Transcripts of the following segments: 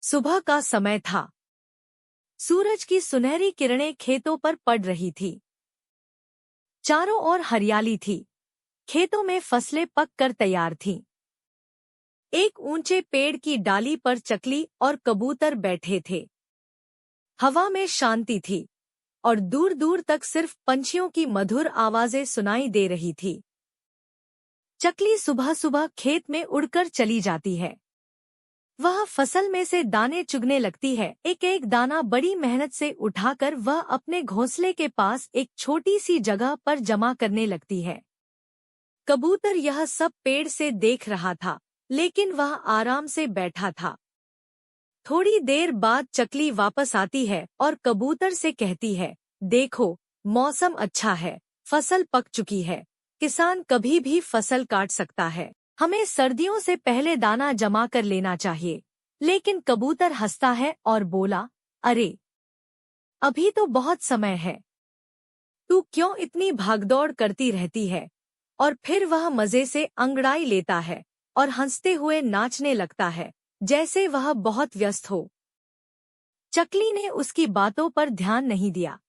सुबह का समय था। सूरज की सुनहरी किरणें खेतों पर पड़ रही थी। चारों ओर हरियाली थी। खेतों में फसलें पक कर तैयार थीं। एक ऊंचे पेड़ की डाली पर चकली और कबूतर बैठे थे। हवा में शांति थी और दूर दूर तक सिर्फ पंछियों की मधुर आवाजें सुनाई दे रही थी। चकली सुबह सुबह खेत में उड़कर चली जाती है। वह फसल में से दाने चुगने लगती है। एक एक दाना बड़ी मेहनत से उठाकर वह अपने घोंसले के पास एक छोटी सी जगह पर जमा करने लगती है। कबूतर यह सब पेड़ से देख रहा था, लेकिन वह आराम से बैठा था। थोड़ी देर बाद चकली वापस आती है और कबूतर से कहती है, देखो, मौसम अच्छा है, फसल पक चुकी है। किसान कभी भी फसल काट सकता है। हमें सर्दियों से पहले दाना जमा कर लेना चाहिए। लेकिन कबूतर हंसता है और बोला, अरे, अभी तो बहुत समय है। तू क्यों इतनी भागदौड़ करती रहती है? और फिर वह मजे से अंगड़ाई लेता है और हंसते हुए नाचने लगता है, जैसे वह बहुत व्यस्त हो। चकली ने उसकी बातों पर ध्यान नहीं दिया।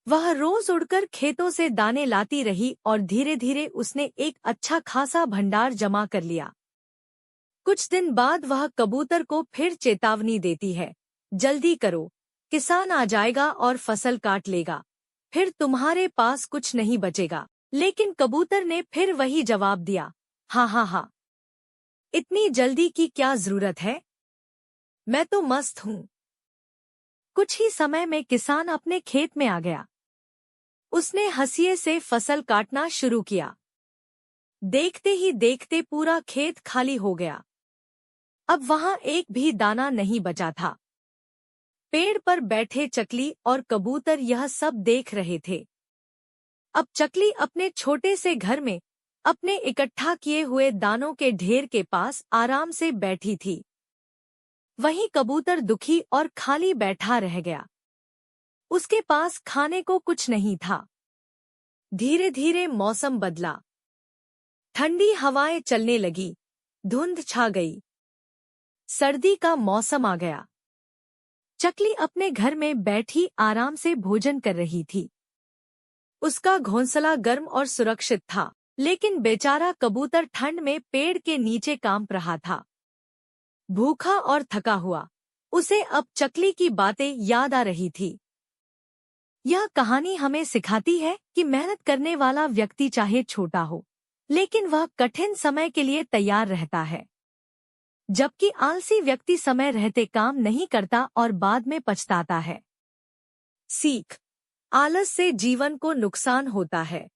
वह रोज उड़कर खेतों से दाने लाती रही और धीरे धीरे उसने एक अच्छा खासा भंडार जमा कर लिया। कुछ दिन बाद वह कबूतर को फिर चेतावनी देती है, जल्दी करो, किसान आ जाएगा और फसल काट लेगा, फिर तुम्हारे पास कुछ नहीं बचेगा। लेकिन कबूतर ने फिर वही जवाब दिया, हाँ हाँ हाँ, इतनी जल्दी की क्या जरूरत है, मैं तो मस्त हूँ। कुछ ही समय में किसान अपने खेत में आ गया। उसने हंसिए से फसल काटना शुरू किया। देखते ही देखते पूरा खेत खाली हो गया। अब वहां एक भी दाना नहीं बचा था। पेड़ पर बैठे चकली और कबूतर यह सब देख रहे थे। अब चकली अपने छोटे से घर में अपने इकट्ठा किए हुए दानों के ढेर के पास आराम से बैठी थी। वहीं कबूतर दुखी और खाली बैठा रह गया। उसके पास खाने को कुछ नहीं था। धीरे धीरे मौसम बदला। ठंडी हवाएं चलने लगी। धुंध छा गई। सर्दी का मौसम आ गया। चकली अपने घर में बैठी आराम से भोजन कर रही थी। उसका घोंसला गर्म और सुरक्षित था, लेकिन बेचारा कबूतर ठंड में पेड़ के नीचे कांप रहा था। भूखा और थका हुआ, उसे अब चकली की बातें याद आ रही थी। यह कहानी हमें सिखाती है कि मेहनत करने वाला व्यक्ति चाहे छोटा हो, लेकिन वह कठिन समय के लिए तैयार रहता है। जबकि आलसी व्यक्ति समय रहते काम नहीं करता और बाद में पछताता है। सीख: आलस से जीवन को नुकसान होता है।